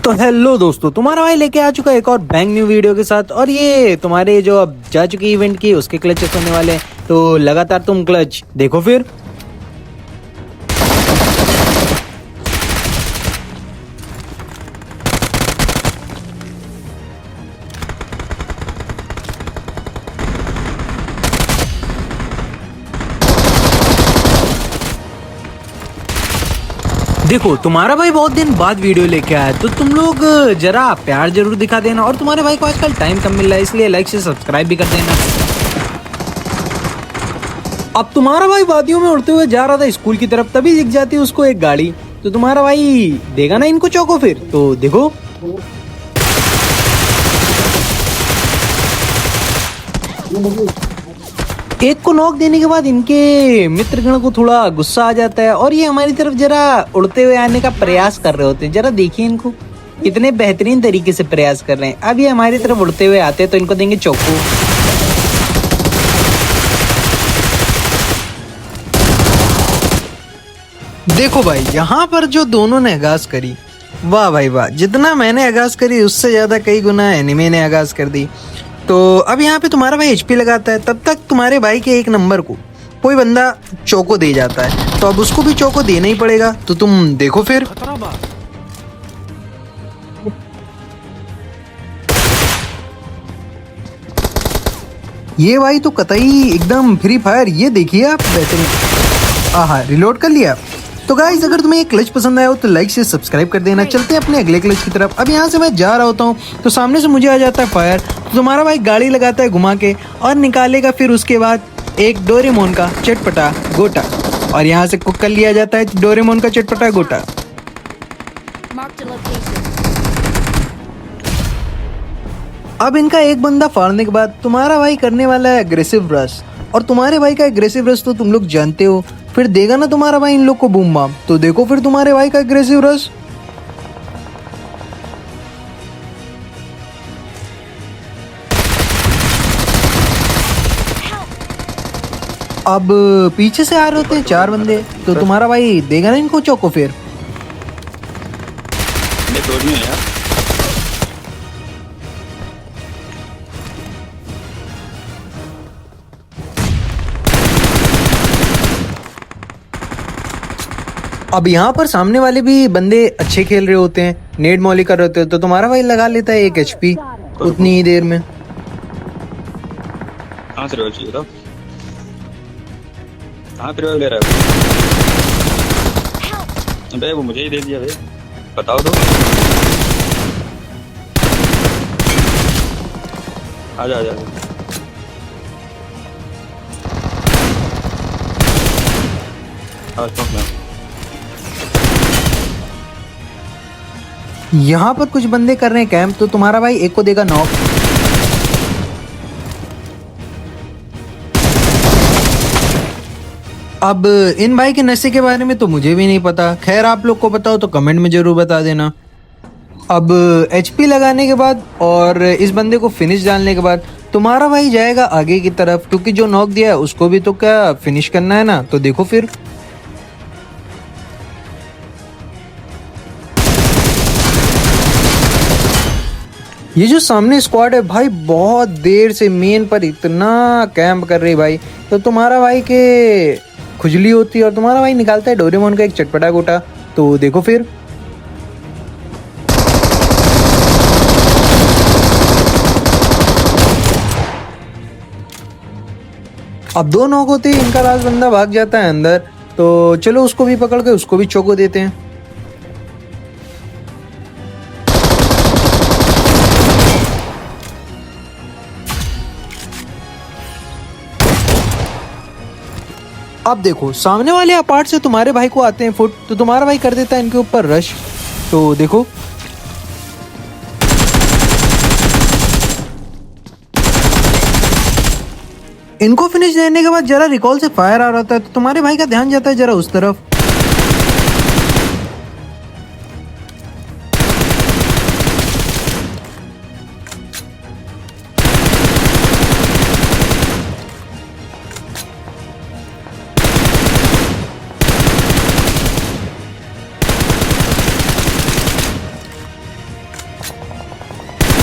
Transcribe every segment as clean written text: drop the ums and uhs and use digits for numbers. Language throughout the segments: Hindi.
तो हेलो दोस्तों, तुम्हारा भाई लेके आ चुका है एक और बैंग न्यू वीडियो के साथ। और ये तुम्हारे जो अब जा चुकी इवेंट की उसके क्लचेस होने वाले हैं, तो लगातार तुम क्लच देखो फिर। देखो तुम्हारा भाई बहुत दिन बाद वीडियो लेके आया, तो तुम लोग जरा प्यार जरूर दिखा देना। और तुम्हारे भाई को आजकल टाइम कम मिल रहा है, इसलिए लाइक से सब्सक्राइब भी कर देना। अब तुम्हारा भाई वादियों में उड़ते हुए जा रहा था स्कूल की तरफ, तभी दिख जाती है उसको एक गाड़ी। तो तुम्हारा भाई देगा ना इनको चौको फिर। तो देखो एक को नॉक देने के बाद इनके मित्रगण को थोड़ा गुस्सा आ जाता है और ये हमारी तरफ जरा उड़ते हुए आने का प्रयास कर रहे होते हैं। जरा देखिए इनको कितने बेहतरीन तरीके से प्रयास कर रहे हैं। अब ये हमारी तरफ उड़ते हुए आते हैं तो इनको देंगे चौको। देखो भाई यहाँ पर जो दोनों ने आगाज करी, वाह भाई वाह, जितना मैंने आगाज करी उससे ज्यादा कई गुना एनिमे ने आगाज कर दी। तो अब यहाँ पे तुम्हारा भाई एचपी लगाता है, तब तक तुम्हारे भाई के एक नंबर को कोई बंदा चौको दे जाता है, तो अब उसको भी चौको देना ही पड़ेगा। तो तुम देखो फिर। ये भाई तो कतई एकदम फ्री फायर, ये देखिए आप बेहतरीन। आहा, रिलोड कर लिया। तो गाइस अगर तुम्हें ये क्लच पसंद आया हो तो लाइक से सब्सक्राइब कर देना। चलते हैं अपने अगले क्लच की तरफ। अब यहाँ से मैं जा रहा होता हूँ तो सामने से मुझे आ जाता है फायर। तो तुम्हारा भाई गाड़ी लगाता है घुमा के और निकालेगा फिर उसके बाद एक डोरेमोन का चटपटा गोटा। और यहाँ से कुक कर लिया जाता है डोरेमोन का चटपटा गोटा। अब इनका एक बंदा फाड़ने के बाद तुम्हारा भाई करने वाला है एग्रेसिव रश। और तुम्हारे भाई का एग्रेसिव रश तो तुम लोग जानते हो, फिर देगा ना तुम्हारा भाई इन लोग को बूम बाम। तो देखो फिर तुम्हारे भाई का एग्रेसिव रश। अब पीछे से आ रहे होते हैं चार बंदे, तो तुम्हारा भाई देगा ना इनको चौको फिर। अब यहाँ पर सामने वाले भी बंदे अच्छे खेल रहे होते हैं, नेड मौली कर रहे होते हैं, तो तुम्हारा भाई लगा लेता है एक एचपी उतनी ही देर में। कहाँ से रिवाइव चाहिए था? कहाँ पे रिवाइव ले रहा है? अबे वो मुझे ही दे दिया भाई, बताओ तो। आजा आजा यहाँ पर कुछ बंदे कर रहे हैं कैंप, तो तुम्हारा भाई एक को देगा नॉक। अब इन भाई के नशे के बारे में तो मुझे भी नहीं पता, खैर आप लोग को पता हो तो कमेंट में जरूर बता देना। अब एचपी लगाने के बाद और इस बंदे को फिनिश डालने के बाद तुम्हारा भाई जाएगा आगे की तरफ, क्योंकि जो नॉक दिया है उसको भी तो क्या फिनिश करना है ना। तो देखो फिर। ये जो सामने स्क्वाड है भाई बहुत देर से मेन पर इतना कैंप कर रही भाई, तो तुम्हारा भाई के खुजली होती है और तुम्हारा भाई निकालता है डोरेमोन का एक चटपटा गोटा। तो देखो फिर। अब दो नॉक होते हैं, इनका लास्ट बंदा भाग जाता है अंदर, तो चलो उसको भी पकड़ के उसको भी चौको देते हैं। अब देखो सामने वाले अपार्ट से तुम्हारे भाई को आते हैं फुट, तो तुम्हारा भाई कर देता है इनके ऊपर रश। तो देखो इनको फिनिश देने के बाद जरा रिकॉल से फायर आ रहा था, तो तुम्हारे भाई का ध्यान जाता है जरा उस तरफ।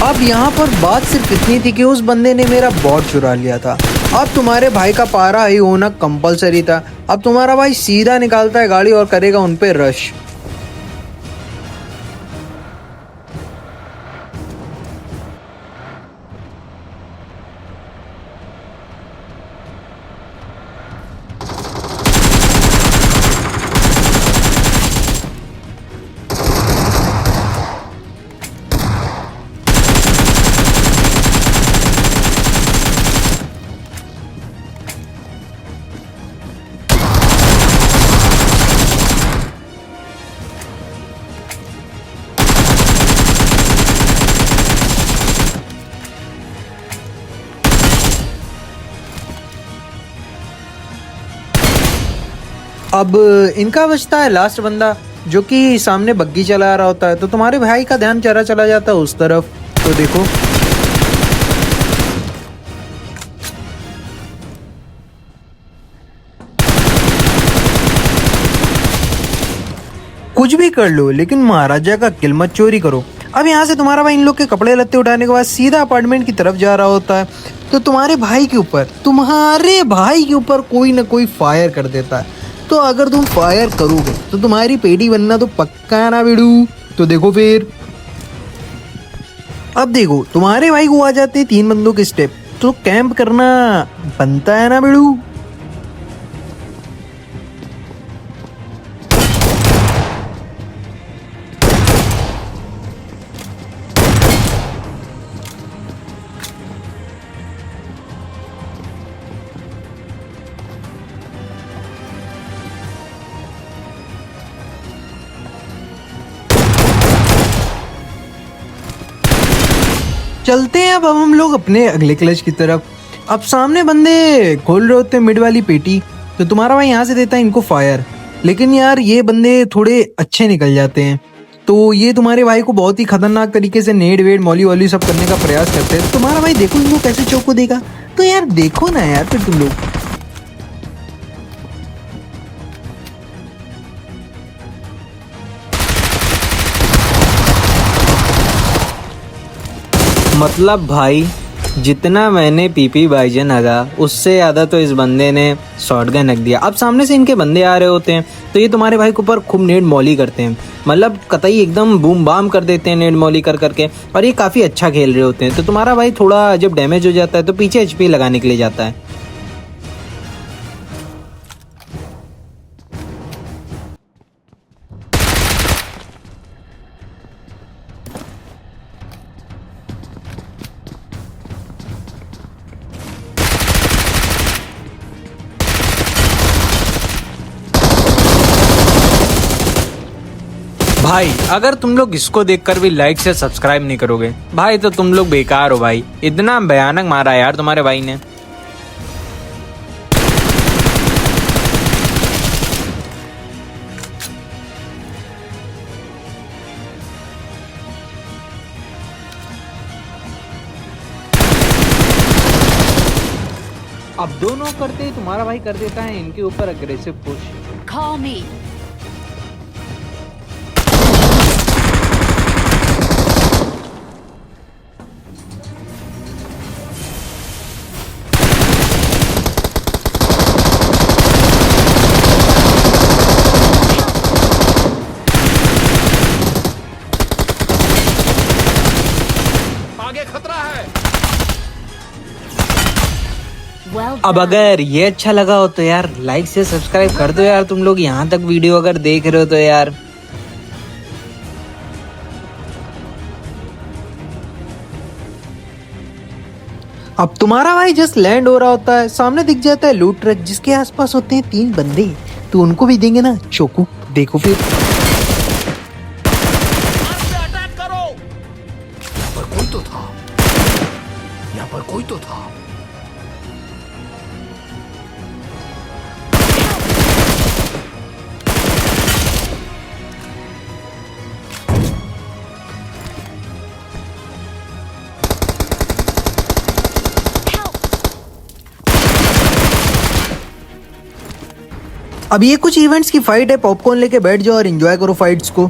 अब यहाँ पर बात सिर्फ इतनी थी कि उस बंदे ने मेरा बॉट चुरा लिया था। अब तुम्हारे भाई का पारा ही होना कंपलसरी था। अब तुम्हारा भाई सीधा निकालता है गाड़ी और करेगा उन पे रश। अब इनका बचता है लास्ट बंदा, जो कि सामने बग्गी चला रहा होता है। तो तुम्हारे भाई का ध्यान चला जाता है उस तरफ। तो देखो, कुछ भी कर लो लेकिन महाराजा का किल मत चोरी करो। अब यहाँ से तुम्हारा भाई इन लोग के कपड़े लत्ते उठाने के बाद सीधा अपार्टमेंट की तरफ जा रहा होता है। तो तुम्हारे भाई के ऊपर कोई ना कोई फायर कर देता है। तो अगर तुम फायर करोगे तो तुम्हारी पेटी बनना तो पक्का है ना बेड़ू। तो देखो फिर, अब देखो तुम्हारे भाई को आ जाते 3 बंदों के स्टेप। तो कैंप करना बनता है ना बेड़ू। चलते हैं अब हम लोग अपने अगले क्लच की तरफ। अब सामने बंदे खोल रहे होते हैं मिड वाली पेटी। तो तुम्हारा भाई यहाँ से देता है इनको फायर, लेकिन यार ये बंदे थोड़े अच्छे निकल जाते हैं। तो ये तुम्हारे भाई को बहुत ही खतरनाक तरीके से नेड वेड मॉली वॉली सब करने का प्रयास करते हैं। तो तुम्हारा भाई देखो इनको कैसे चौको देगा। तो यार देखो ना यार फिर तुम लोग। मतलब भाई जितना मैंने पीपी भाईजान हगा उससे ज़्यादा तो इस बंदे ने शॉटगन रख दिया। अब सामने से इनके बंदे आ रहे होते हैं तो ये तुम्हारे भाई के ऊपर खूब नेट मॉली करते हैं, मतलब कतई एकदम बूम बाम कर देते हैं नेट मॉली कर करके। और ये काफ़ी अच्छा खेल रहे होते हैं। तो तुम्हारा भाई थोड़ा जब डैमेज हो जाता है तो पीछे एचपी लगाने के लिए जाता है। भाई अगर तुम लोग इसको देखकर भी लाइक से सब्सक्राइब नहीं करोगे भाई तो तुम लोग बेकार हो भाई। इतना भयानक मारा यार तुम्हारे भाई ने। अब दोनों करते ही तुम्हारा भाई कर देता है इनके ऊपर aggressive push. Call me. Well अब done. अगर ये अच्छा लगा हो तो यार लाइक से सब्सक्राइब कर दो यार। तुम लोग यहाँ तक वीडियो अगर देख रहे हो तो यार। अब तुम्हारा भाई जस्ट लैंड हो रहा होता है, सामने दिख जाता है लूट ट्रक जिसके आसपास होते हैं 3 बंदे। तो उनको भी देंगे ना चोकू। देखो फिर, यहाँ पर कोई तो था। अब ये कुछ इवेंट्स की फाइट है। पॉपकॉर्न लेके बैठ जाओ और एंजॉय करो फाइट्स को।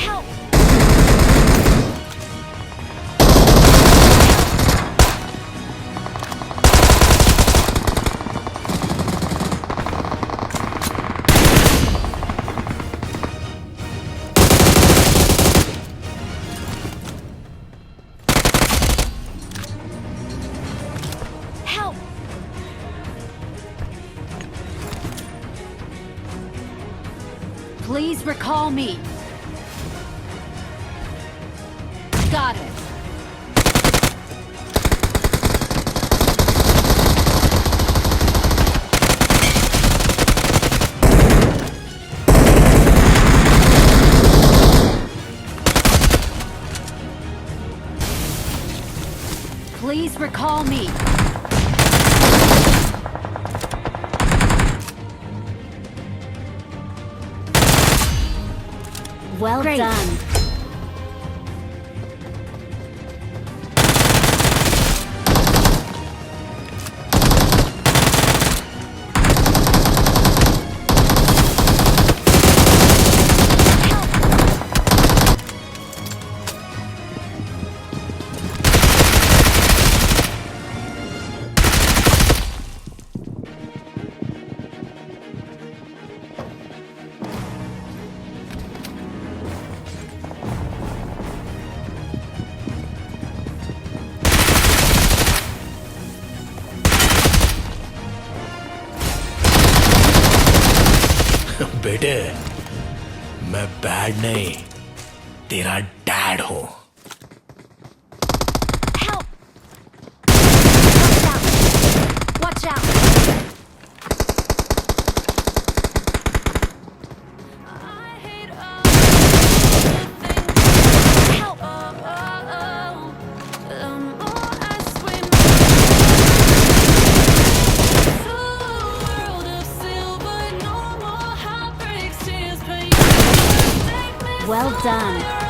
Help! Help! Please recall me. Got it. Please recall me. Well done. बेटे, मैं बैड नहीं, तेरा डैड हूं। Help! Watch out! Help! Well done.